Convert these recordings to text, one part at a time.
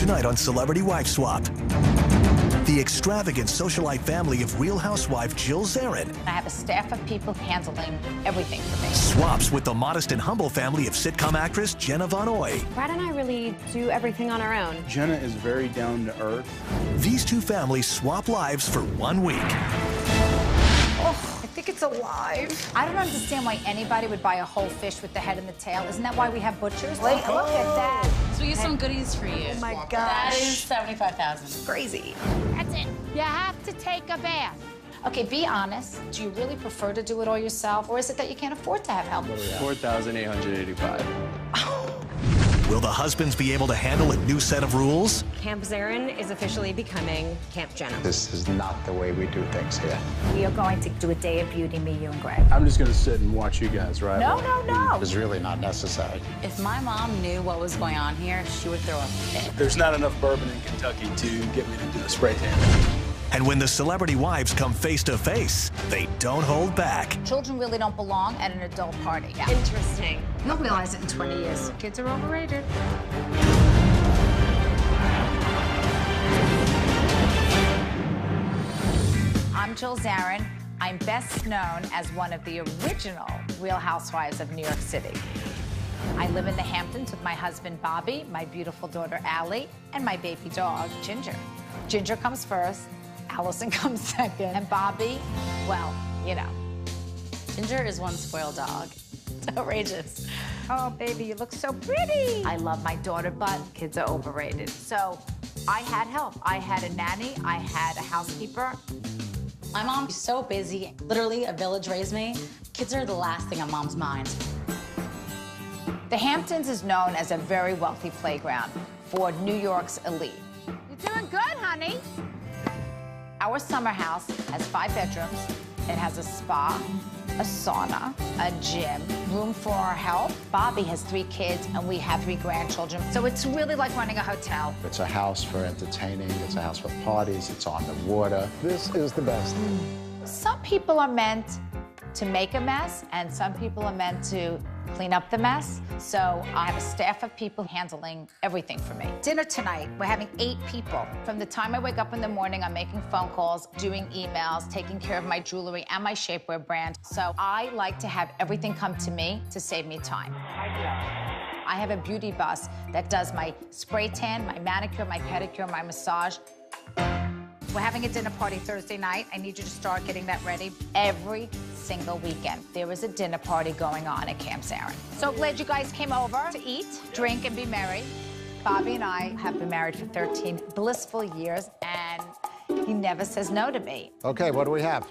Tonight on Celebrity Wife Swap. The extravagant socialite family of Real Housewife Jill Zarin I have a staff of people handling everything for me. swaps with the modest and humble family of sitcom actress Jenna Von Oy. Pratt and I really do everything on our own. Jenna is very down to earth. These two families swap lives for 1 week. I think it's alive. I don't understand why anybody would buy a whole fish with the head and the tail. Isn't that why we have butchers? Wait, look at that. So we have some goodies for you. Oh my gosh. That is $75,000. Crazy. That's it. You have to take a bath. Okay, be honest. Do you really prefer to do it all yourself, or is it that you can't afford to have help? $4,885. Will the husbands be able to handle a new set of rules? Camp Zarin is officially becoming Camp Jenna. This is not the way we do things here. We are going to do a day of beauty, me, you, and Greg. I'm just gonna sit and watch you guys, right? No. It's really not necessary. If my mom knew what was going on here, she would throw a fit. There's not enough bourbon in Kentucky to get me to do a spray tan. And when the celebrity wives come face to face, they don't hold back. Children really don't belong at an adult party. Yeah. Interesting. You'll realize it in 20 years. Kids are overrated. I'm Jill Zarin. I'm best known as one of the original Real Housewives of New York City. I live in the Hamptons with my husband, Bobby, my beautiful daughter, Allie, and my baby dog, Ginger. Ginger comes first, Allison comes second, and Bobby, well, you know. Ginger is one spoiled dog. It's outrageous. Oh, baby, you look so pretty. I love my daughter, but kids are overrated. So I had help. I had a nanny, I had a housekeeper. My mom's so busy. Literally, a village raised me. Kids are the last thing on mom's mind. The Hamptons is known as a very wealthy playground for New York's elite. You're doing good, honey. Our summer house has 5 bedrooms. It has a spa, a sauna, a gym, room for our help. Bobby has 3 kids, and we have 3 grandchildren. So it's really like running a hotel. It's a house for entertaining. It's a house for parties. It's on the water. This is the best. Some people are meant to make a mess, and some people are meant to clean up the mess. So I have a staff of people handling everything for me. Dinner tonight, we're having 8 people. From the time I wake up in the morning, I'm making phone calls, doing emails, taking care of my jewelry and my shapewear brand. So I like to have everything come to me to save me time. I have a beauty bus that does my spray tan, my manicure, my pedicure, my massage. We're having a dinner party Thursday night. I need you to start getting that ready every single weekend. There is a dinner party going on at Camp Zarin. So glad you guys came over to eat, drink, and be merry. Bobby and I have been married for 13 blissful years, and he never says no to me. Okay, what do we have?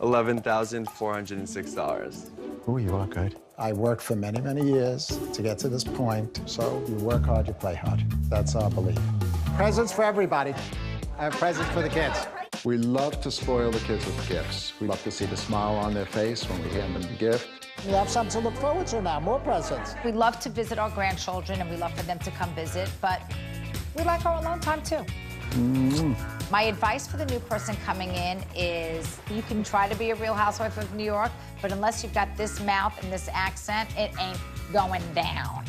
$11,406. Oh, you are good. I worked for many, many years to get to this point. So you work hard, you play hard. That's our belief. Presents for everybody. I have presents for the kids. We love to spoil the kids with gifts. We love to see the smile on their face when we hand them the gift. You have something to look forward to now, more presents. We love to visit our grandchildren, and we love for them to come visit, but we like our alone time, too. My advice for the new person coming in is you can try to be a Real Housewife of New York, but unless you've got this mouth and this accent, it ain't going down.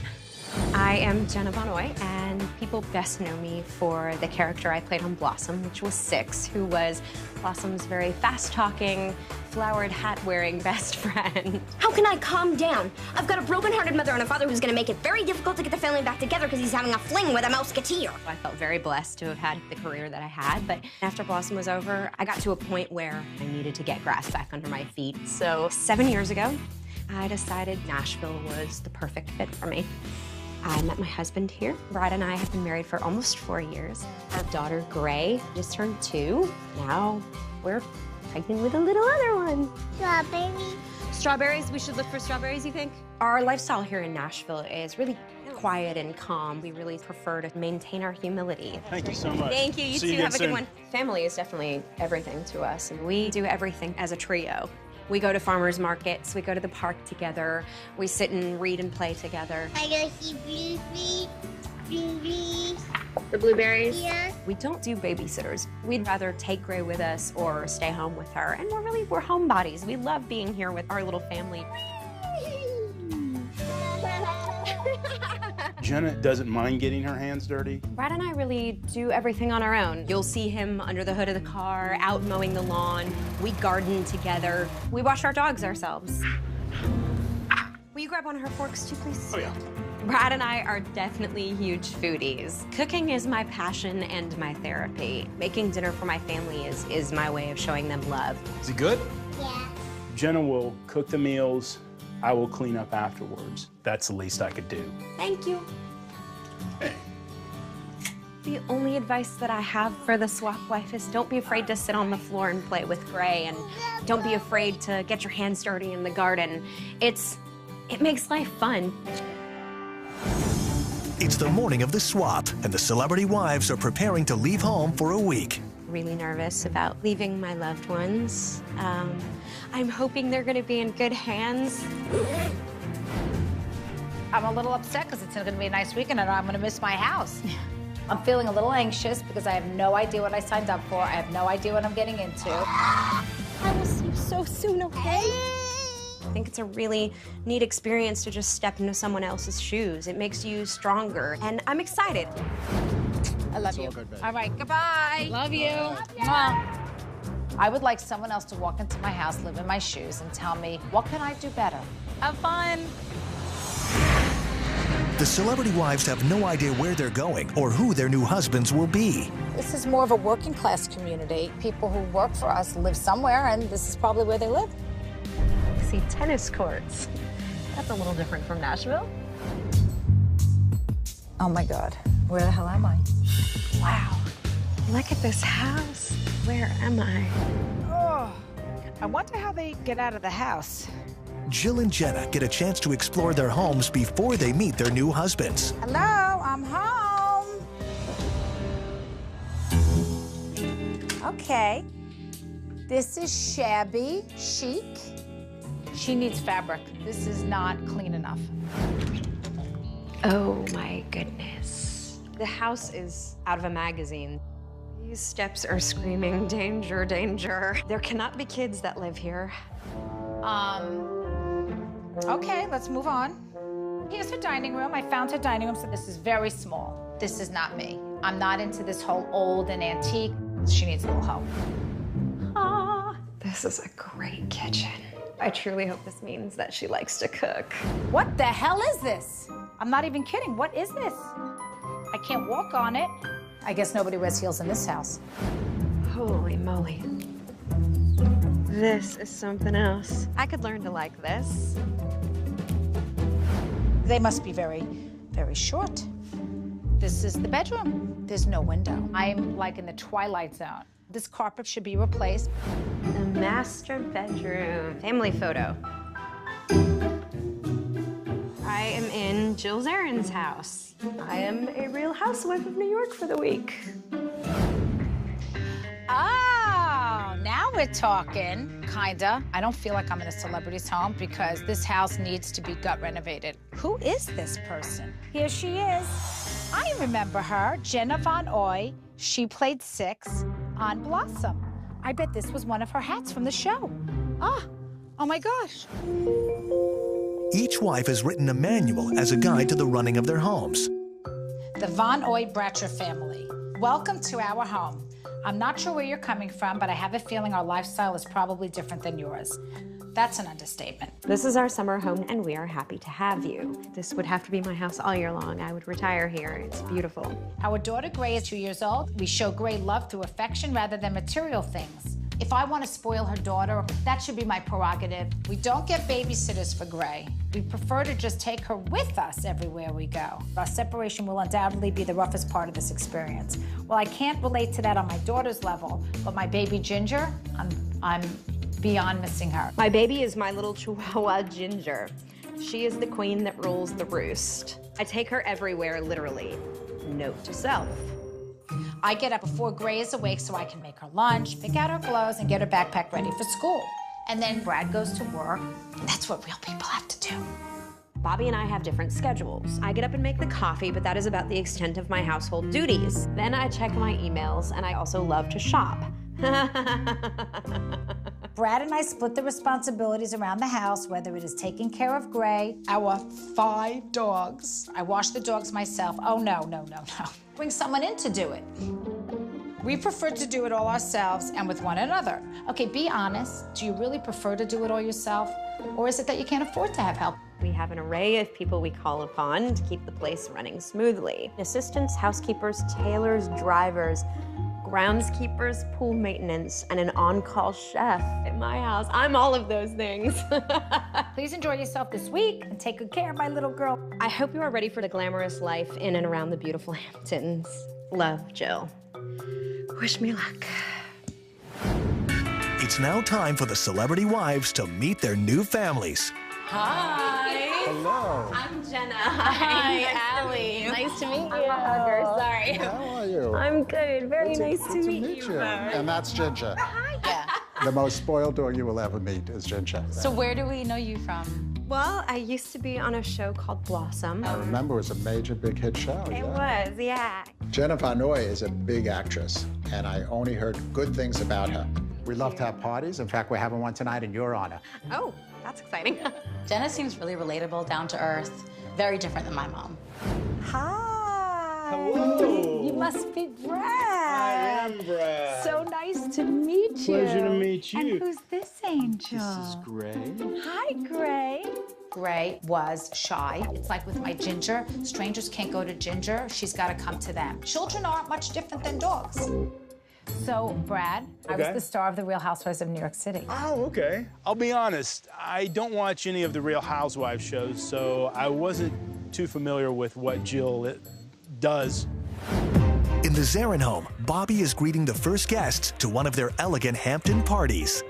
I am Jenna Von Oy, and people best know me for the character I played on Blossom, which was Six, who was Blossom's very fast-talking, flowered hat-wearing best friend. How can I calm down? I've got a broken-hearted mother and a father who's gonna make it very difficult to get the family back together because he's having a fling with a Mouseketeer. I felt very blessed to have had the career that I had, but after Blossom was over, I got to a point where I needed to get grass back under my feet. So 7 years ago, I decided Nashville was the perfect fit for me. I met my husband here. Brad and I have been married for almost 4 years. Our daughter, Gray, just turned 2. Now we're pregnant with a little other one. Strawberry. Strawberries, we should look for strawberries, you think? Our lifestyle here in Nashville is really quiet and calm. We really prefer to maintain our humility. Thank you so much. Thank you, you See too, again have a good soon. one. Family is definitely everything to us, and we do everything as a trio. We go to farmers markets, we go to the park together, we sit and read and play together. I go see blueberries. The blueberries? Yeah. We don't do babysitters. We'd rather take Gray with us or stay home with her. And we're homebodies. We love being here with our little family. Jenna doesn't mind getting her hands dirty. Pratt and I really do everything on our own. You'll see him under the hood of the car, out mowing the lawn. We garden together. We wash our dogs ourselves. Will you grab one of her forks too, please? Oh, yeah. Pratt and I are definitely huge foodies. Cooking is my passion and my therapy. Making dinner for my family is my way of showing them love. Is it good? Yeah. Jenna will cook the meals. I will clean up afterwards. That's the least I could do. Thank you. Hey. The only advice that I have for the swap wife is don't be afraid to sit on the floor and play with Gray, and don't be afraid to get your hands dirty in the garden. It makes life fun. It's the morning of the swap, and the celebrity wives are preparing to leave home for a week. Really nervous about leaving my loved ones. I'm hoping they're gonna be in good hands. I'm a little upset because it's gonna be a nice weekend and I'm gonna miss my house. I'm feeling a little anxious because I have no idea what I signed up for. I have no idea what I'm getting into. I will see you so soon, okay? I think it's a really neat experience to just step into someone else's shoes. It makes you stronger, and I'm excited. I love you. good, babe. All right, goodbye. Love you. Mwah. I would like someone else to walk into my house, live in my shoes, and tell me, what can I do better? Have fun. The celebrity wives have no idea where they're going or who their new husbands will be. This is more of a working class community. People who work for us live somewhere, and this is probably where they live. I see tennis courts. That's a little different from Nashville. Oh my God, where the hell am I? Wow, look at this house. Where am I? Oh, I wonder how they get out of the house. Jill and Jenna get a chance to explore their homes before they meet their new husbands. Hello, I'm home. Okay. This is shabby chic. She needs fabric. This is not clean enough. Oh my goodness. The house is out of a magazine. These steps are screaming, danger, danger. There cannot be kids that live here. Okay, let's move on. Here's her dining room. I found her dining room, so this is very small. This is not me. I'm not into this whole old and antique. She needs a little help. This is a great kitchen. I truly hope this means that she likes to cook. What the hell is this? I'm not even kidding. What is this? I can't walk on it. I guess nobody wears heels in this house. Holy moly. This is something else. I could learn to like this. They must be very, very short. This is the bedroom. There's no window. I'm like in the twilight zone. This carpet should be replaced. The master bedroom. Family photo. I am in Jill Zarin's house. I am a real housewife of New York for the week. Oh, now we're talking, kinda. I don't feel like I'm in a celebrity's home because this house needs to be gut renovated. Who is this person? Here she is. I remember her, Jenna Von Oy. She played 6 on Blossom. I bet this was one of her hats from the show. Oh my gosh. Each wife has written a manual as a guide to the running of their homes. The Von Oy Bratcher family. Welcome to our home. I'm not sure where you're coming from, but I have a feeling our lifestyle is probably different than yours. That's an understatement. This is our summer home, and we are happy to have you. This would have to be my house all year long. I would retire here. It's beautiful. Our daughter Gray is 2 years old. We show Gray love through affection rather than material things. If I want to spoil her daughter, that should be my prerogative. We don't get babysitters for Gray. We prefer to just take her with us everywhere we go. Our separation will undoubtedly be the roughest part of this experience. Well, I can't relate to that on my daughter's level, but my baby Ginger, I'm beyond missing her. My baby is my little Chihuahua Ginger. She is the queen that rules the roost. I take her everywhere, literally. Note to self. I get up before Gray is awake so I can make her lunch, pick out her clothes, and get her backpack ready for school. And then Brad goes to work. That's what real people have to do. Bobby and I have different schedules. I get up and make the coffee, but that is about the extent of my household duties. Then I check my emails, and I also love to shop. Brad and I split the responsibilities around the house, whether it is taking care of Gray, our 5 dogs. I wash the dogs myself. Oh, no. Bring someone in to do it. We prefer to do it all ourselves and with one another. Okay, be honest. Do you really prefer to do it all yourself? Or is it that you can't afford to have help? We have an array of people we call upon to keep the place running smoothly. Assistants, housekeepers, tailors, drivers, groundskeepers, pool maintenance, and an on-call chef at my house. I'm all of those things. Please enjoy yourself this week and take good care of my little girl. I hope you are ready for the glamorous life in and around the beautiful Hamptons. Love, Jill. Wish me luck. It's now time for the celebrity wives to meet their new families. Hi. Hello. I'm Jenna. Hi, Allie. Nice to meet you. I'm a hugger, sorry. How are you? I'm good. Very nice to meet you. And that's Ginger. Yeah. The most spoiled dog you will ever meet is Ginger. So where do we know you from? Well, I used to be on a show called Blossom. I remember it was a major big hit show. It was, yeah. Jenna is a big actress, and I only heard good things about her. We love to have parties. In fact, we're having one tonight in your honor. Oh, that's exciting. Jenna seems really relatable, down to earth, very different than my mom. Hi. Hello. You must be Brad. I am Brad. So nice to meet you. Pleasure to meet you. And who's this angel? This is Gray. Hi, Gray. Gray was shy. It's like with my Ginger, strangers can't go to Ginger. She's got to come to them. Children aren't much different than dogs. So, Brad, I was the star of The Real Housewives of New York City. Oh, okay. I'll be honest, I don't watch any of the Real Housewives shows, so I wasn't too familiar with what Jill does. In the Zarin home, Bobby is greeting the first guests to one of their elegant Hampton parties.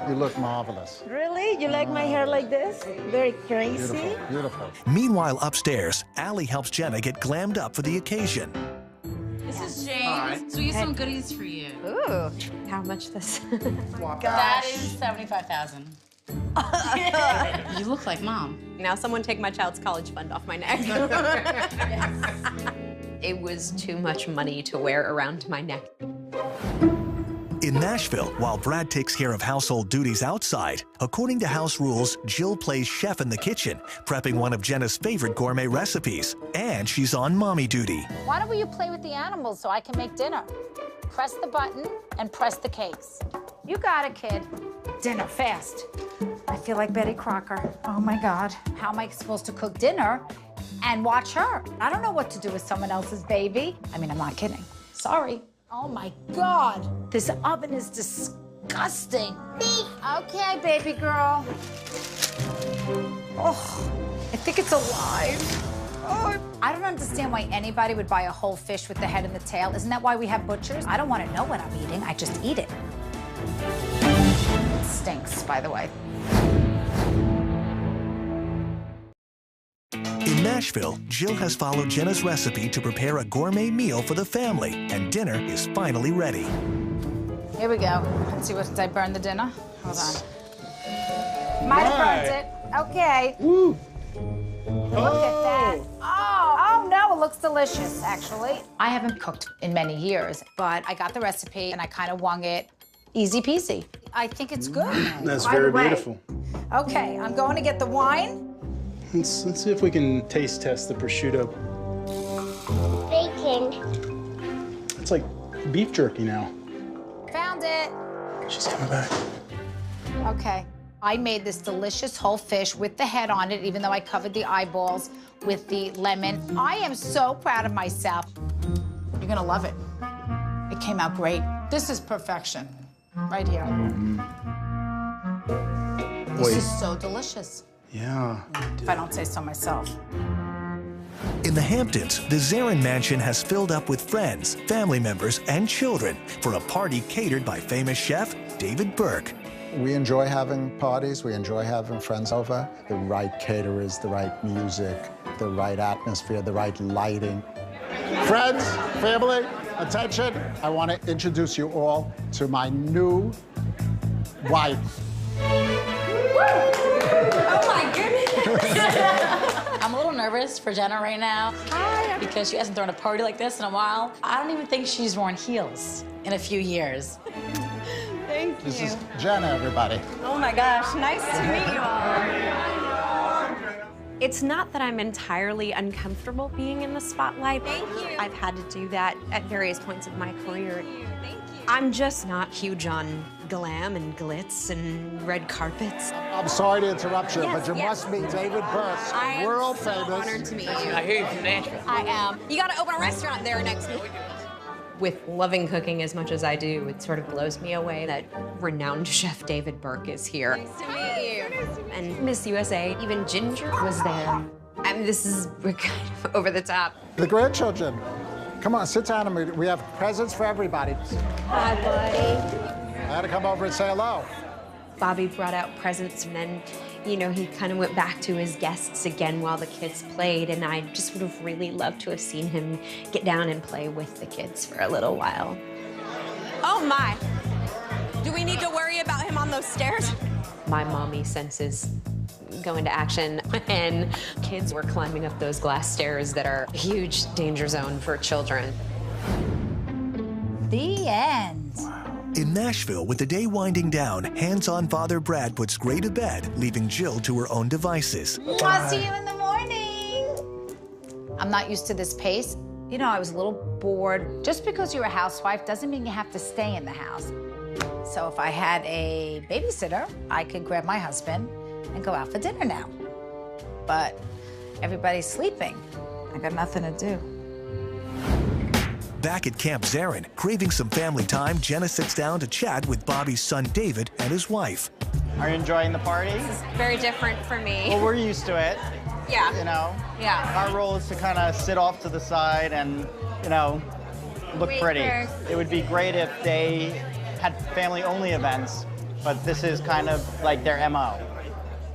You look marvelous. Really? You like my hair like this? Very crazy? Beautiful, beautiful. Meanwhile, upstairs, Allie helps Jenna get glammed up for the occasion. This is James. So we have some goodies for you. Ooh, how much this? That is $75,000. You look like Mom. Now someone take my child's college fund off my neck. It was too much money to wear around my neck. In Nashville, while Brad takes care of household duties outside, according to house rules, Jill plays chef in the kitchen, prepping one of Jenna's favorite gourmet recipes. And she's on mommy duty. Why don't you play with the animals so I can make dinner? Press the button and press the cakes. You got it, kid. Dinner, fast. I feel like Betty Crocker. Oh, my God. How am I supposed to cook dinner and watch her? I don't know what to do with someone else's baby. I mean, I'm not kidding. Sorry. Oh, my God. This oven is disgusting. Okay, baby girl. Oh, I think it's alive. Oh, I don't understand why anybody would buy a whole fish with the head and the tail. Isn't that why we have butchers? I don't want to know what I'm eating. I just eat it. It stinks, by the way. In Nashville, Jill has followed Jenna's recipe to prepare a gourmet meal for the family, and dinner is finally ready. Here we go. Let's see, did I burn the dinner? Hold on. Might have burned it. Okay. Woo. Look at that. Oh, no, it looks delicious, actually. I haven't cooked in many years, but I got the recipe and I kind of wung it. Easy peasy. I think it's good. That's By very the way, beautiful. Okay, I'm going to get the wine. Let's see if we can taste test the prosciutto. Baking. It's like beef jerky now. Found it. She's coming back. Okay. I made this delicious whole fish with the head on it, even though I covered the eyeballs with the lemon. I am so proud of myself. You're gonna love it. It came out great. This is perfection, right here. This is so delicious. Yeah. If I don't say so myself. In the Hamptons, the Zarin mansion has filled up with friends, family members, and children for a party catered by famous chef David Burke. We enjoy having parties. We enjoy having friends over. The right caterers, the right music, the right atmosphere, the right lighting. Friends, family, attention. I want to introduce you all to my new wife. Oh my goodness. I'm a little nervous for Jenna right now. Hi. Because she hasn't thrown a party like this in a while. I don't even think she's worn heels in a few years. Thank This is Jenna, everybody. Oh my gosh, nice to meet you all. It's not that I'm entirely uncomfortable being in the spotlight. Thank you. I've had to do that at various points of my career. Thank you. I'm just not huge on glam and glitz and red carpets. I'm sorry to interrupt you, but you must meet David Burke, world famous. I'm honored to meet you. I hear you from Nashville. I am. You gotta open a restaurant there next week. With loving cooking as much as I do, it sort of blows me away that renowned chef David Burke is here. Nice to meet you. And Miss USA, even Ginger was there. I mean, we're kind of over the top. The grandchildren. Come on, sit down and we have presents for everybody. Hi, buddy. I had to come over and say hello. Bobby brought out presents, and then, you know, he kind of went back to his guests again while the kids played, and I just would have really loved to have seen him get down and play with the kids for a little while. Oh, my. Do we need to worry about him on those stairs? My mommy senses go into action, and kids were climbing up those glass stairs that are a huge danger zone for children. The end. In Nashville, with the day winding down, hands-on father Brad puts Gray to bed, leaving Jill to her own devices. I'll see you in the morning. I'm not used to this pace. You know, I was a little bored. Just because you're a housewife doesn't mean you have to stay in the house. So if I had a babysitter, I could grab my husband and go out for dinner now. But everybody's sleeping. I got nothing to do. Back at Camp Zarin, craving some family time, Jenna sits down to chat with Bobby's son David and his wife. Are you enjoying the party? This is very different for me. Well, we're used to it. Yeah. You know? Yeah. Our role is to kind of sit off to the side and, you know, look pretty. It would be great if they had family-only events, but this is kind of like their MO.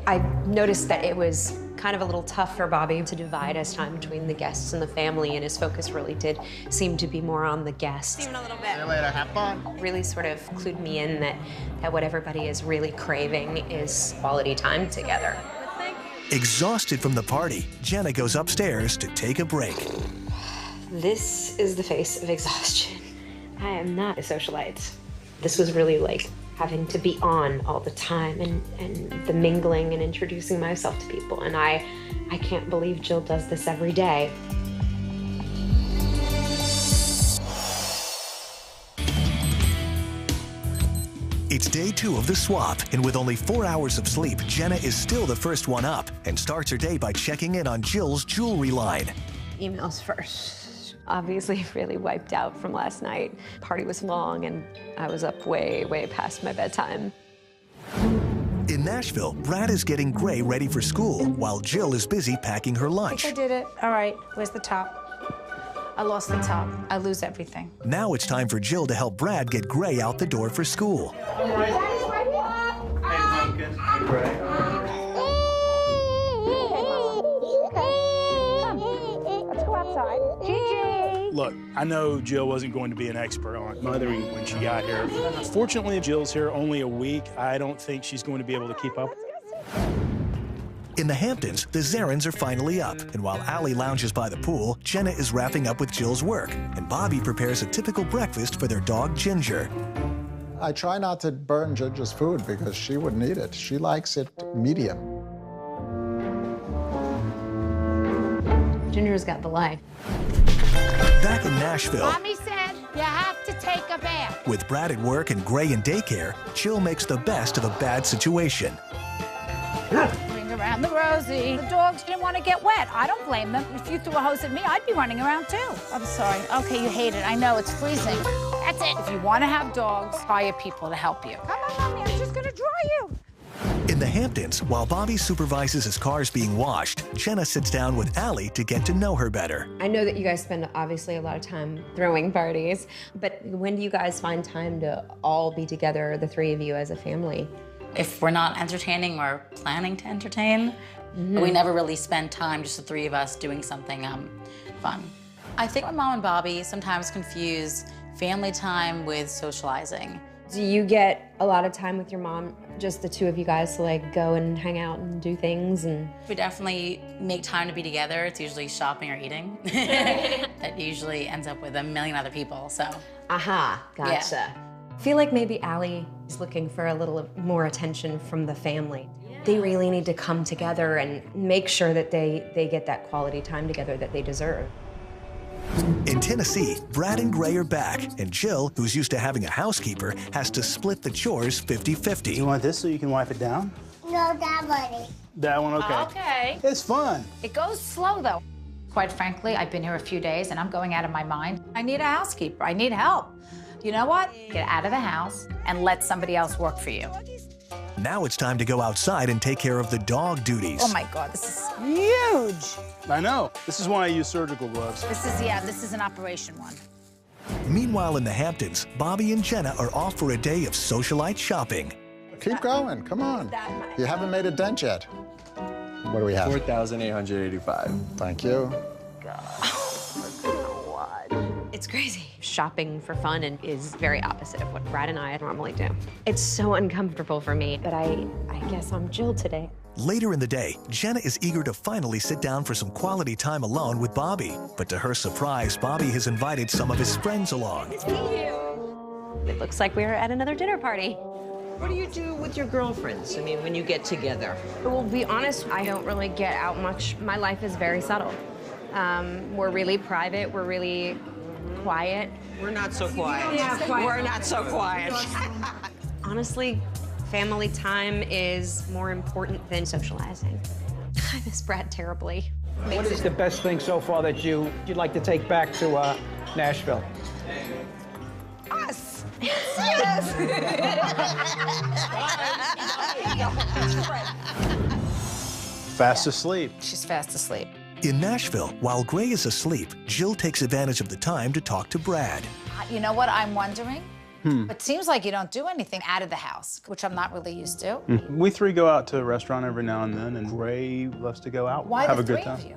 I noticed that it was kind of a little tough for Bobby to divide his time between the guests and the family, and his focus really did seem to be more on the guests. See you later, have fun. Really sort of clued me in that what everybody is really craving is quality time together. Exhausted from the party, Jenna goes upstairs to take a break. This is the face of exhaustion. I am not a socialite. This was really like having to be on all the time and the mingling and introducing myself to people. And I can't believe Jill does this every day. It's day 2 of the swap, and with only 4 hours of sleep, Jenna is still the first one up and starts her day by checking in on Jill's jewelry line. Emails first. Obviously really wiped out from last night. Party was long and I was up way, way past my bedtime. In Nashville, Brad is getting Gray ready for school while Jill is busy packing her lunch. I think I did it. All right, where's the top? I lost the top. I lose everything. Now it's time for Jill to help Brad get Gray out the door for school. Hey, Pumpkin. Hey, Gray. Look, I know Jill wasn't going to be an expert on mothering when she got here. Fortunately, Jill's here only a week. I don't think she's going to be able to keep up. In the Hamptons, the Zarins are finally up, and while Allie lounges by the pool, Jenna is wrapping up with Jill's work, and Bobby prepares a typical breakfast for their dog, Ginger. I try not to burn Ginger's food because she wouldn't eat it. She likes it medium. Ginger's got the life. Back in Nashville, Mommy said you have to take a bath. with Brad at work and Gray in daycare, Jill makes the best of a bad situation. Ring around the rosy. The dogs didn't want to get wet. I don't blame them. If you threw a hose at me, I'd be running around too. I'm sorry. Okay, you hate it. I know, it's freezing. That's it. If you want to have dogs, hire people to help you. Come on, Mommy, I'm just gonna dry you. In the Hamptons, while Bobby supervises his cars being washed, Jenna sits down with Allie to get to know her better. I know that you guys spend obviously a lot of time throwing parties, but when do you guys find time to all be together, the three of you as a family? If we're not entertaining, we're planning to entertain. But we never really spend time, just the three of us, doing something fun. I think my mom and Bobby sometimes confuse family time with socializing. Do you get a lot of time with your mom, just the two of you guys, to like go and hang out and do things? And we definitely make time to be together. It's usually shopping or eating. That usually ends up with a million other people, so. Aha, gotcha. Yeah. I feel like maybe Allie He's looking for a little more attention from the family. They really need to come together and make sure that they get that quality time together that they deserve. In Tennessee, Brad and Gray are back, and Jill, who's used to having a housekeeper, has to split the chores 50-50. You want this so you can wipe it down? No, that one. That one, okay. Okay. It's fun. It goes slow, though. Quite frankly, I've been here a few days, and I'm going out of my mind. I need a housekeeper. I need help. You know what? Get out of the house and let somebody else work for you. Now it's time to go outside and take care of the dog duties. Oh, my God, this is huge. I know. This is why I use surgical gloves. This is an operation one. Meanwhile, in the Hamptons, Bobby and Jenna are off for a day of socialite shopping. Keep going, come on. You haven't made a dent yet. What do we have? 4,885. Thank you. It's crazy. Shopping for fun is very opposite of what Brad and I normally do. It's so uncomfortable for me, but I guess I'm Jill today. Later in the day, Jenna is eager to finally sit down for some quality time alone with Bobby. But to her surprise, Bobby has invited some of his friends along. It looks like we're at another dinner party. What do you do with your girlfriends? I mean, when you get together? Well, to be honest, I don't really get out much. My life is very subtle. We're really private. We're really quiet. We're not so quiet. Yeah, quiet. We're not so quiet. Honestly, family time is more important than socializing. I miss Brad terribly. What is the best thing so far that you'd like to take back to Nashville? Us! Yes! Fast asleep. She's fast asleep. In Nashville, while Gray is asleep, Jill takes advantage of the time to talk to Brad. You know what I'm wondering? It seems like you don't do anything out of the house, which I'm not really used to. We three go out to a restaurant every now and then, and Gray loves to go out. Why have the a good three time. of you?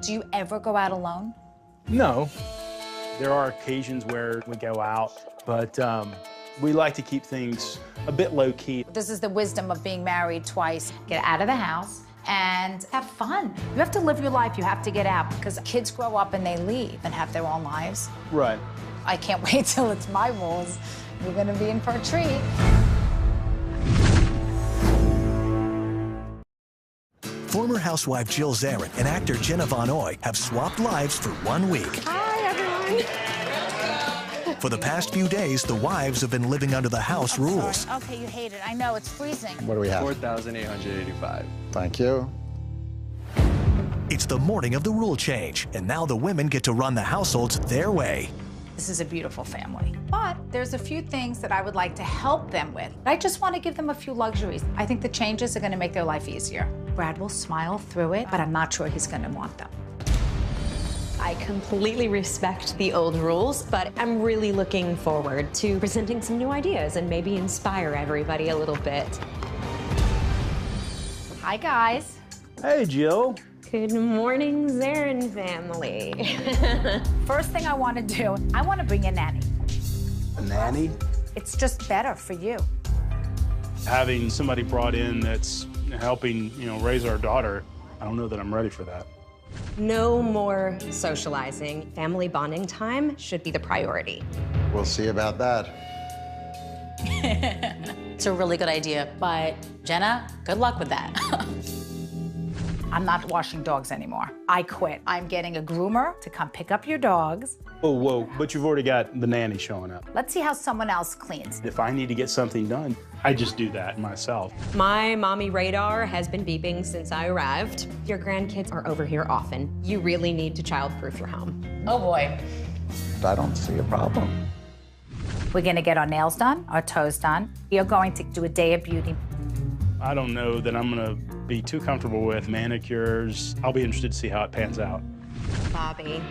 Do you ever go out alone? No. There are occasions where we go out, but we like to keep things a bit low-key. This is the wisdom of being married twice. Get out of the house and have fun. You have to live your life. You have to get out because kids grow up and they leave and have their own lives. Right. I can't wait till it's my rules. You're gonna be in for a treat. Former housewife Jill Zarin and actor Jenna Von Oy have swapped lives for 1 week. Hi, everyone. For the past few days, the wives have been living under the house rules. Okay, you hate it. I know, it's freezing. What do we have? 4,885. Thank you. It's the morning of the rule change, and now the women get to run the households their way. This is a beautiful family. But there's a few things that I would like to help them with. I just want to give them a few luxuries. I think the changes are going to make their life easier. Brad will smile through it, but I'm not sure he's going to want them. I completely respect the old rules, but I'm really looking forward to presenting some new ideas and maybe inspire everybody a little bit. Hi, guys. Hey, Jill. Good morning, Zarin family. First thing I want to do, I want to bring a nanny. A nanny? It's just better for you. Having somebody brought in that's helping, raise our daughter, I don't know that I'm ready for that. No more socializing. Family bonding time should be the priority. We'll see about that. It's a really good idea, but Jenna, good luck with that. I'm not washing dogs anymore. I quit. I'm getting a groomer to come pick up your dogs. Whoa, but you've already got the nanny showing up. Let's see how someone else cleans. If I need to get something done, I just do that myself. My mommy radar has been beeping since I arrived. Your grandkids are over here often. You really need to childproof your home. Oh boy. I don't see a problem. We're gonna get our nails done, our toes done. You're going to do a day of beauty. I don't know that I'm gonna be too comfortable with manicures. I'll be interested to see how it pans out. Bobby,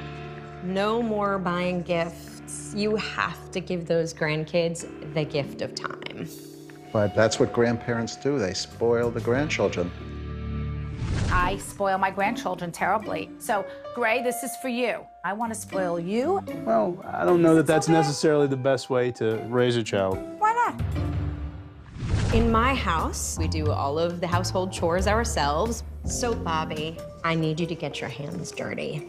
no more buying gifts. You have to give those grandkids the gift of time. But that's what grandparents do. They spoil the grandchildren. I spoil my grandchildren terribly. So, Gray, this is for you. I want to spoil you. Well, I don't know that that's necessarily the best way to raise a child. Why not? In my house, we do all of the household chores ourselves. So, Bobby, I need you to get your hands dirty.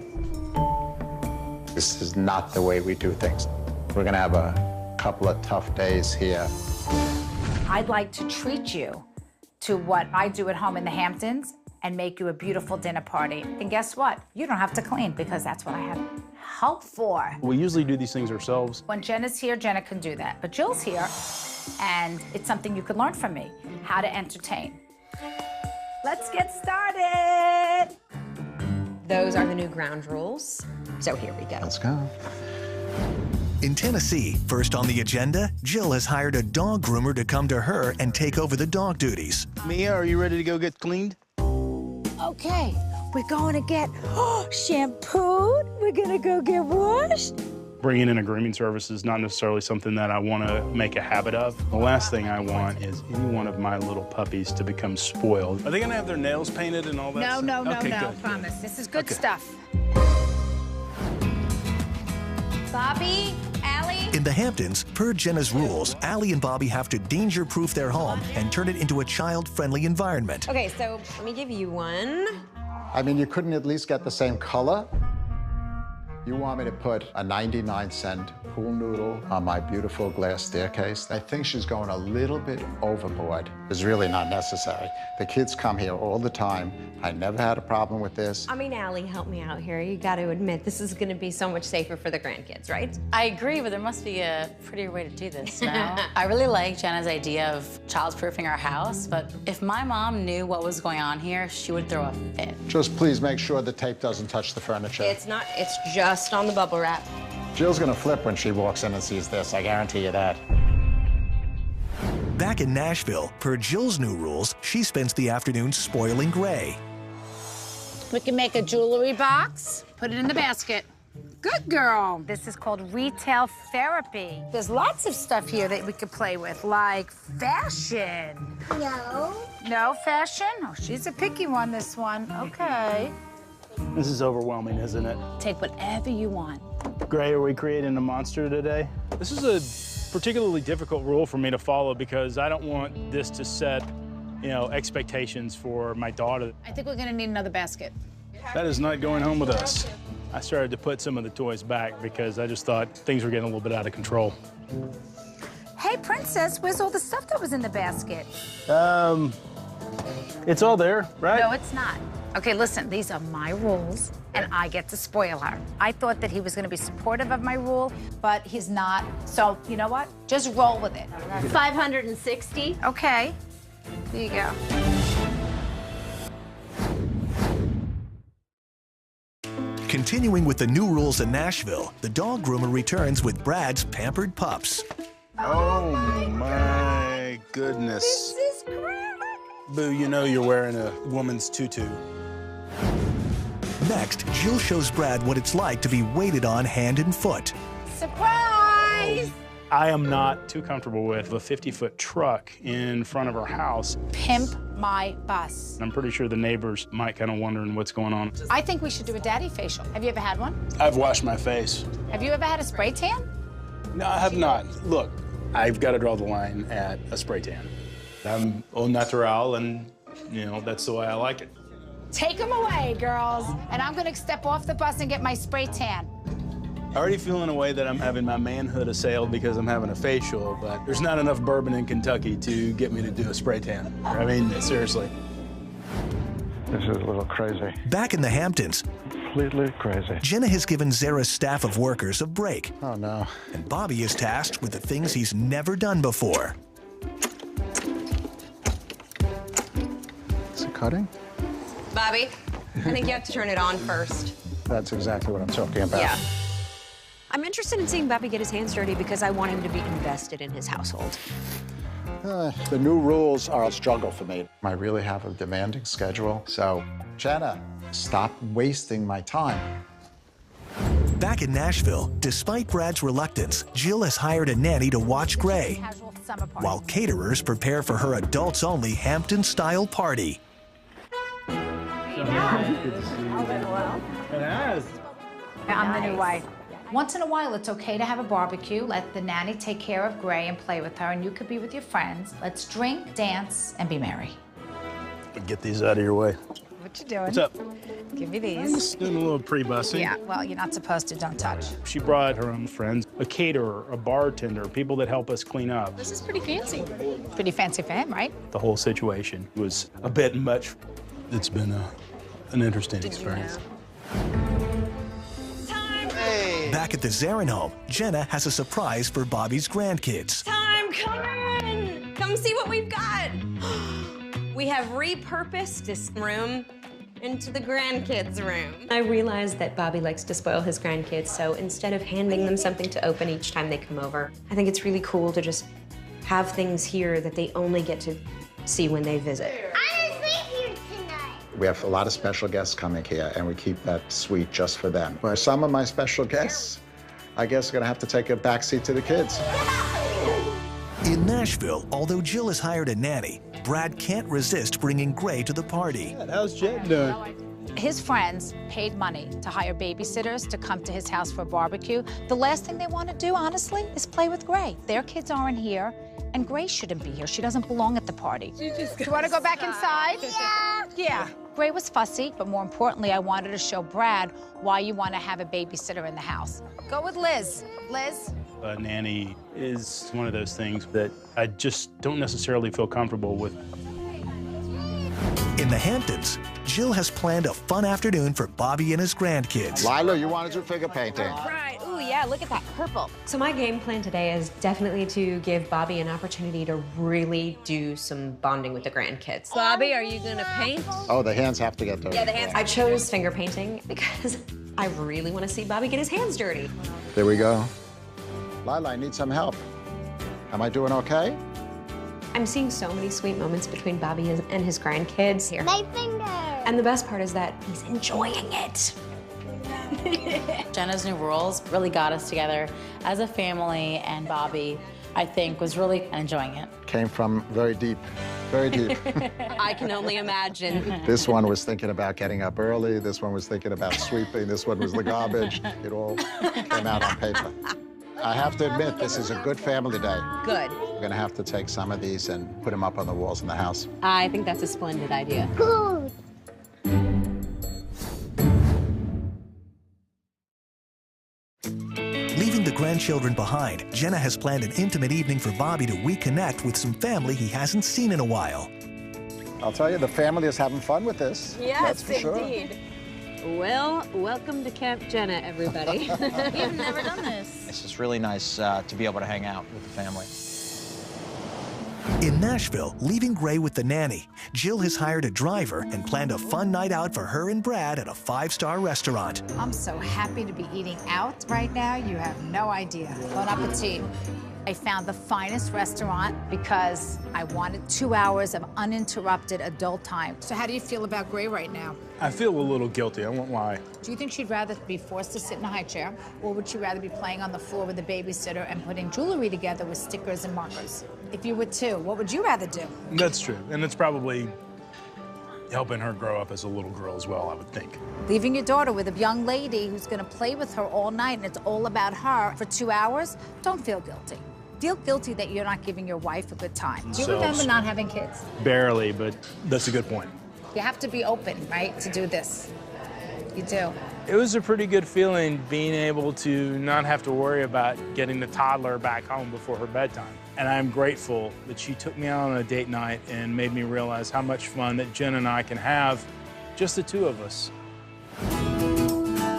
This is not the way we do things. We're gonna have a couple of tough days here. I'd like to treat you to what I do at home in the Hamptons and make you a beautiful dinner party. And guess what? You don't have to clean because that's what I have help for. We usually do these things ourselves. When Jenna's here, Jenna can do that. But Jill's here, and it's something you can learn from me, how to entertain. Let's get started. Those are the new ground rules. So here we go. Let's go. In Tennessee, first on the agenda, Jill has hired a dog groomer to come to her and take over the dog duties. Mia, are you ready to go get cleaned? Okay, we're going to get shampooed. We're gonna go get washed. Bringing in a grooming service is not necessarily something that I want to make a habit of. The last thing I want is any one of my little puppies to become spoiled. Are they gonna have their nails painted and all that No, stuff? no, no, Okay, no, good. promise. This is good Okay. stuff. Bobby, Allie. In the Hamptons, per Jenna's rules, Allie and Bobby have to danger-proof their home and turn it into a child-friendly environment. Okay, so let me give you one. I mean, you couldn't at least get the same color? You want me to put a 99-cent pool noodle on my beautiful glass staircase? I think she's going a little bit overboard. It's really not necessary. The kids come here all the time. I never had a problem with this. I mean, Allie, help me out here. You got to admit, this is going to be so much safer for the grandkids, right? I agree, but there must be a prettier way to do this now. I really like Jenna's idea of child-proofing our house, but if my mom knew what was going on here, she would throw a fit. Just please make sure the tape doesn't touch the furniture. It's not, it's just on the bubble wrap. Jill's gonna flip when she walks in and sees this, I guarantee you that. Back in Nashville, per Jill's new rules, she spends the afternoon spoiling Gray. We can make a jewelry box, put it in the basket. Good girl. This is called retail therapy. There's lots of stuff here that we could play with, like fashion. No. No fashion? Oh, she's a picky one, this one. Okay. This is overwhelming, isn't it? Take whatever you want. Gray, are we creating a monster today? This is a particularly difficult rule for me to follow because I don't want this to set, expectations for my daughter. I think we're gonna need another basket. That is not going home with us. I started to put some of the toys back because I just thought things were getting a little bit out of control. Hey, Princess, where's all the stuff that was in the basket? It's all there, right? No, it's not. Okay, listen, these are my rules, and I get to spoil her. I thought that he was gonna be supportive of my rule, but he's not. So, you know what? Just roll with it. 560. Okay, there you go. Continuing with the new rules in Nashville, the dog groomer returns with Brad's pampered pups. Oh my goodness. This is great. Boo, you know you're wearing a woman's tutu. Next, Jill shows Brad what it's like to be waited on hand and foot. Surprise! I am not too comfortable with a 50-foot truck in front of our house. Pimp my bus. I'm pretty sure the neighbors might kind of wondering what's going on. I think we should do a daddy facial. Have you ever had one? I've washed my face. Have you ever had a spray tan? No, I have not. Look, I've got to draw the line at a spray tan. I'm au natural, and, that's the way I like it. Take them away, girls. And I'm gonna step off the bus and get my spray tan. I already feel in a way that I'm having my manhood assailed because I'm having a facial, but there's not enough bourbon in Kentucky to get me to do a spray tan. I mean, seriously. This is a little crazy. Back in the Hamptons, Completely crazy. Jenna has given Zara's staff of workers a break. Oh, no. And Bobby is tasked with the things he's never done before. Is it cutting? Bobby, I think you have to turn it on first. That's exactly what I'm talking about. Yeah. I'm interested in seeing Bobby get his hands dirty because I want him to be invested in his household. The new rules are a struggle for me. I really have a demanding schedule. So, Jenna, stop wasting my time. Back in Nashville, despite Brad's reluctance, Jill has hired a nanny to watch Gray, while caterers prepare for her adults-only Hampton-style party. Good to see you. It has. I'm the new wife. Once in a while, it's okay to have a barbecue. Let the nanny take care of Gray and play with her, and you could be with your friends. Let's drink, dance, and be merry. Get these out of your way. What you doing? What's up? Give me I'm these. just doing a little pre-bussing. Yeah, well, you're not supposed to. Don't touch. She brought her own friends, a caterer, a bartender, people that help us clean up. This is pretty fancy. Pretty fancy for him, right? The whole situation was a bit much. It's been an interesting experience. Time! Back at the Zarin home, Jenna has a surprise for Bobby's grandkids. Time, come in! Come see what we've got. We have repurposed this room into the grandkids' room. I realized that Bobby likes to spoil his grandkids, so instead of handing them something to open each time they come over, I think it's really cool to just have things here that they only get to see when they visit. I'm asleep here tonight. We have a lot of special guests coming here, and we keep that suite just for them. Where some of my special guests, I guess, are gonna have to take a backseat to the kids. In Nashville, although Jill has hired a nanny, Brad can't resist bringing Gray to the party. How's Jen doing? His friends paid money to hire babysitters to come to his house for a barbecue. The last thing they want to do, honestly, is play with Gray. Their kids aren't here, and Gray shouldn't be here. She doesn't belong at the party. Do you want to go back inside? Yeah. Yeah. Gray was fussy, but more importantly, I wanted to show Brad why you want to have a babysitter in the house. Go with Liz. Liz? A nanny is one of those things that I just don't necessarily feel comfortable with. In the Hamptons, Jill has planned a fun afternoon for Bobby and his grandkids. Lila, you want to do figure painting? Right, ooh yeah, look at that purple. So my game plan today is definitely to give Bobby an opportunity to really do some bonding with the grandkids. Bobby, are you gonna paint? Oh, the hands have to get dirty. Yeah, the hands. I chose finger painting because I really want to see Bobby get his hands dirty. There we go. Lila, I need some help. Am I doing okay? I'm seeing so many sweet moments between Bobby and his grandkids here. My finger. And the best part is that he's enjoying it. Jenna's new rules really got us together as a family, and Bobby, I think, was really enjoying it. Came from very deep, very deep. I can only imagine. This one was thinking about getting up early. This one was thinking about sweeping. This one was the garbage. It all came out on paper. I have to admit, this is a good family day. Good. We're gonna have to take some of these and put them up on the walls in the house. I think that's a splendid idea. Good. Leaving the grandchildren behind, Jenna has planned an intimate evening for Bobby to reconnect with some family he hasn't seen in a while. I'll tell you, the family is having fun with this. Yes, that's for sure. indeed. Well, welcome to Camp Jenna, everybody. We've never done this. It's just really nice to be able to hang out with the family. In Nashville, leaving Gray with the nanny, Jill has hired a driver and planned a fun night out for her and Brad at a 5-star restaurant. I'm so happy to be eating out right now. You have no idea. Bon appetit. I found the finest restaurant because I wanted 2 hours of uninterrupted adult time. So how do you feel about Gray right now? I feel a little guilty, I won't lie. Do you think she'd rather be forced to sit in a high chair, or would she rather be playing on the floor with a babysitter and putting jewelry together with stickers and markers? If you were two, what would you rather do? That's true, and it's probably helping her grow up as a little girl as well, I would think. Leaving your daughter with a young lady who's gonna play with her all night and it's all about her for 2 hours, don't feel guilty. Feel guilty that you're not giving your wife a good time. Do you remember not having kids? Barely, but that's a good point. You have to be open, right, to do this. You do. It was a pretty good feeling being able to not have to worry about getting the toddler back home before her bedtime. And I'm grateful that she took me out on a date night and made me realize how much fun that Jen and I can have, just the two of us.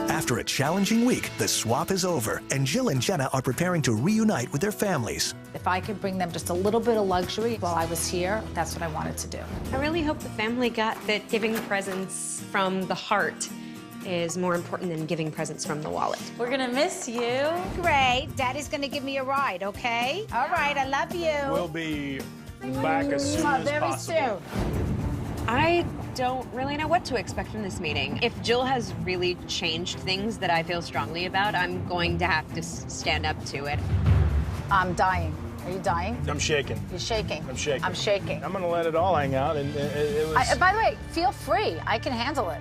After a challenging week, the swap is over, and Jill and Jenna are preparing to reunite with their families. If I could bring them just a little bit of luxury while I was here, that's what I wanted to do. I really hope the family got that giving presents from the heart is more important than giving presents from the wallet. We're gonna miss you. Great. Daddy's gonna give me a ride, okay? All right, I love you. We'll be back as soon as very possible. soon. I don't really know what to expect from this meeting. If Jill has really changed things that I feel strongly about, I'm going to have to stand up to it. I'm dying. Are you dying? I'm shaking. You're shaking. I'm shaking. I'm shaking. I'm gonna let it all hang out, and it was... By the way, feel free. I can handle it.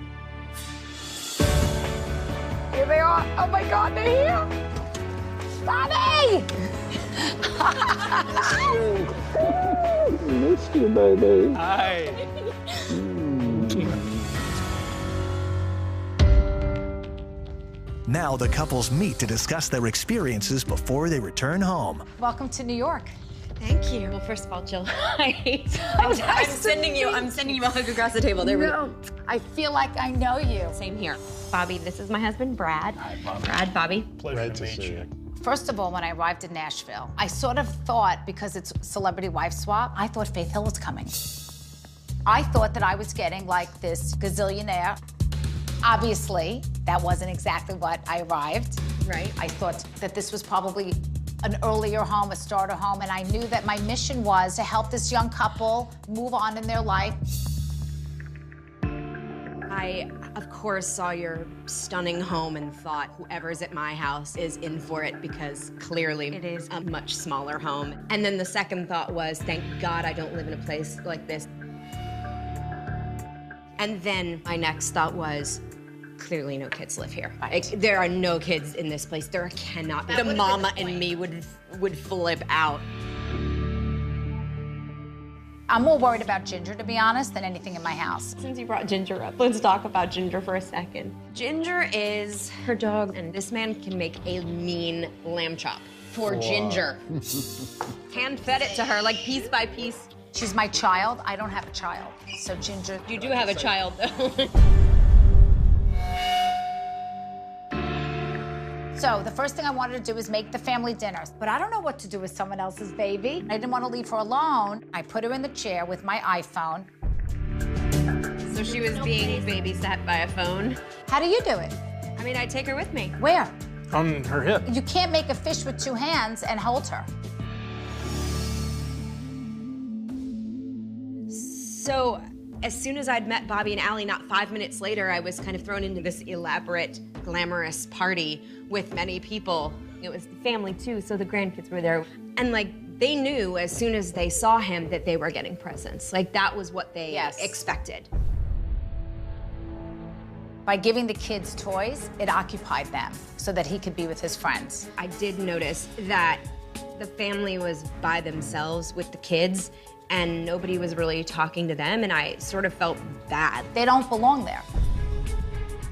Here they are. Oh my God, they're here. Bobby! Missed you, baby. Hi. Now the couples meet to discuss their experiences before they return home. Welcome to New York. Thank you. Well, first of all, Jill, I'm sending you a hug across the table. There we go. I feel like I know you. Same here. Bobby, this is my husband, Brad. Hi, Bobby. Brad, Bobby. Pleasure to meet you. First of all, when I arrived in Nashville, I sort of thought, because it's celebrity wife swap, I thought Faith Hill was coming. I thought that I was getting like this gazillionaire. Obviously, that wasn't exactly what I arrived. Right. I thought that this was probably an earlier home, a starter home, and I knew that my mission was to help this young couple move on in their life. I, of course, saw your stunning home and thought whoever's at my house is in for it because clearly it is a much smaller home. And then the second thought was, thank God I don't live in a place like this. And then my next thought was, clearly no kids live here. There are no kids in this place. There cannot be. The mama in me would flip out. I'm more worried about Ginger, to be honest, than anything in my house. Since you brought Ginger up, let's talk about Ginger for a second. Ginger is her dog, and this man can make a mean lamb chop for Ginger. Hand-fed it to her, like piece by piece. She's my child. I don't have a child. So Ginger... You do have a child, though. So the first thing I wanted to do was make the family dinner. But I don't know what to do with someone else's baby. I didn't want to leave her alone. I put her in the chair with my iPhone. So she was being babysat by a phone? How do you do it? I mean, I'd take her with me. Where? On her hip. You can't make a fish with two hands and hold her. So, as soon as I'd met Bobby and Allie, not 5 minutes later, I was kind of thrown into this elaborate, glamorous party with many people. It was family too, so the grandkids were there. And like, they knew as soon as they saw him that they were getting presents. Like, that was what they expected. By giving the kids toys, it occupied them so that he could be with his friends. I did notice that the family was by themselves with the kids, and nobody was really talking to them, and I sort of felt bad. They don't belong there.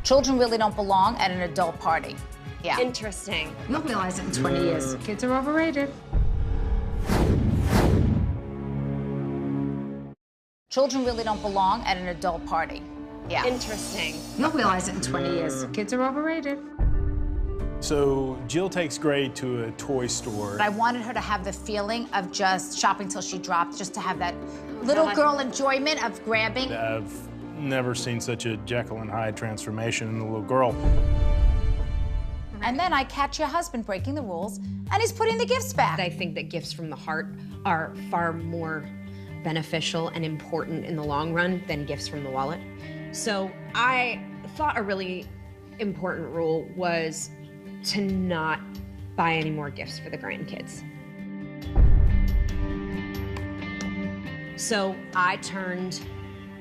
Children really don't belong at an adult party. Yeah. Interesting. You'll realize it in 20 years. Kids are overrated. Children really don't belong at an adult party. Yeah. Interesting. You'll realize it in 20 years. Kids are overrated. So Jill takes Gray to a toy store. I wanted her to have the feeling of just shopping till she dropped, just to have that little girl enjoyment of grabbing. I've never seen such a Jekyll and Hyde transformation in a little girl. And then I catch your husband breaking the rules, and he's putting the gifts back. I think that gifts from the heart are far more beneficial and important in the long run than gifts from the wallet. So I thought a really important rule was to not buy any more gifts for the grandkids. So I turned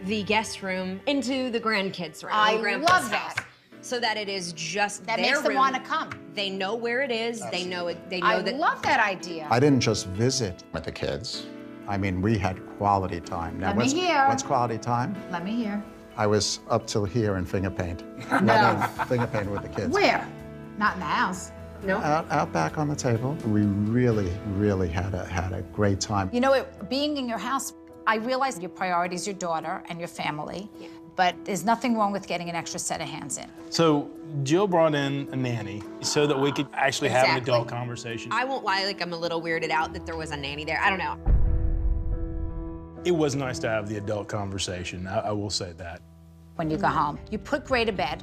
the guest room into the grandkids' room. I love that. So that it is just that their makes them room. want to come. They know where it is. They know it. They know I that. I love that idea. I didn't just visit with the kids. I mean, we had quality time. Now, Let me hear. What's quality time? Let me hear. I was up till here in finger paint. No. Finger paint with the kids. Where? Not in the house. No. Out back on the table. We really, really had a great time. You know, being in your house, I realize your priority is your daughter and your family, but there's nothing wrong with getting an extra set of hands in. So Jill brought in a nanny so that we could actually have an adult conversation. I won't lie, like I'm a little weirded out that there was a nanny there. I don't know. It was nice to have the adult conversation, I will say that. When you go home, you put Gray to bed,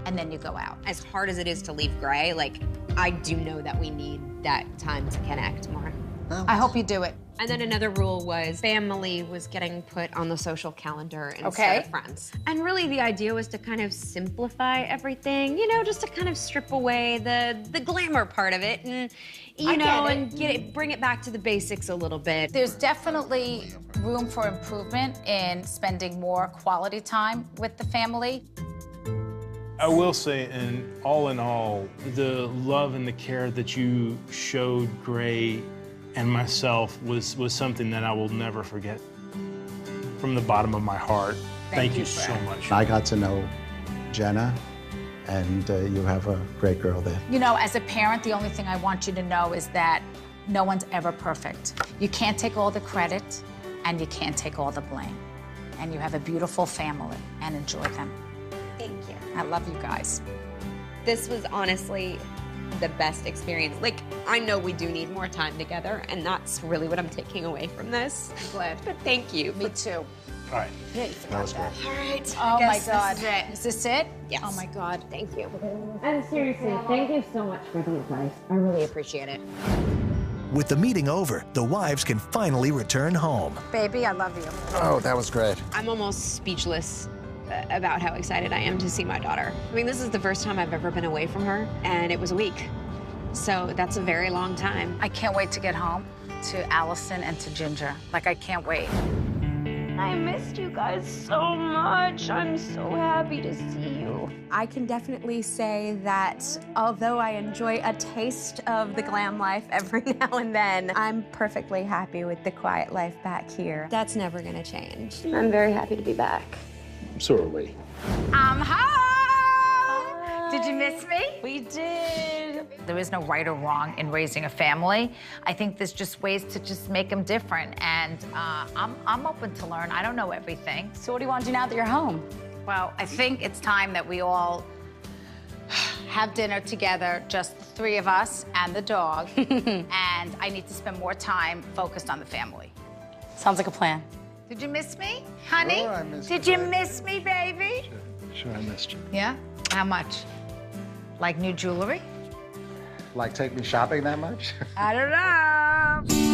and then you go out. As hard as it is to leave Gray, like, I do know that we need that time to connect more. I hope you do it. And then another rule was family was getting put on the social calendar instead of friends. And really the idea was to kind of simplify everything, you know, just to kind of strip away the glamour part of it and, you know, and bring it back to the basics a little bit. There's definitely room for improvement in spending more quality time with the family. I will say, in all, the love and the care that you showed Gray and myself was something that I will never forget. From the bottom of my heart, thank you so much. I got to know Jenna and you have a great girl there. You know, as a parent, the only thing I want you to know is that no one's ever perfect. You can't take all the credit, and you can't take all the blame. And you have a beautiful family, and enjoy them. Thank you. I love you guys. This was honestly the best experience. Like, I know we do need more time together, and that's really what I'm taking away from this. I'm glad. But thank you. Me too. All right. That was great. All right. Oh my God. This is it. Is this it? Yes. Oh my God. Thank you. And seriously, thank you so much for the advice. I really appreciate it. With the meeting over, the wives can finally return home. Baby, I love you. Oh, that was great. I'm almost speechless about how excited I am to see my daughter. I mean, this is the first time I've ever been away from her, and it was a week. So that's a very long time. I can't wait to get home to Allison and to Ginger. Like, I can't wait. I missed you guys so much. I'm so happy to see you. I can definitely say that although I enjoy a taste of the glam life every now and then, I'm perfectly happy with the quiet life back here. That's never gonna change. I'm very happy to be back. So are we. I'm home! Did you miss me? We did. There is no right or wrong in raising a family. I think there's just ways to just make them different, and I'm open to learn. I don't know everything. So what do you want to do now that you're home? Well, I think it's time that we all have dinner together, just the three of us and the dog, and I need to spend more time focused on the family. Sounds like a plan. Did you miss me, honey? Sure, I missed Did you, you baby. miss me, baby? Sure, I missed you. Yeah? How much? Like new jewelry? Like, take me shopping that much? I don't know.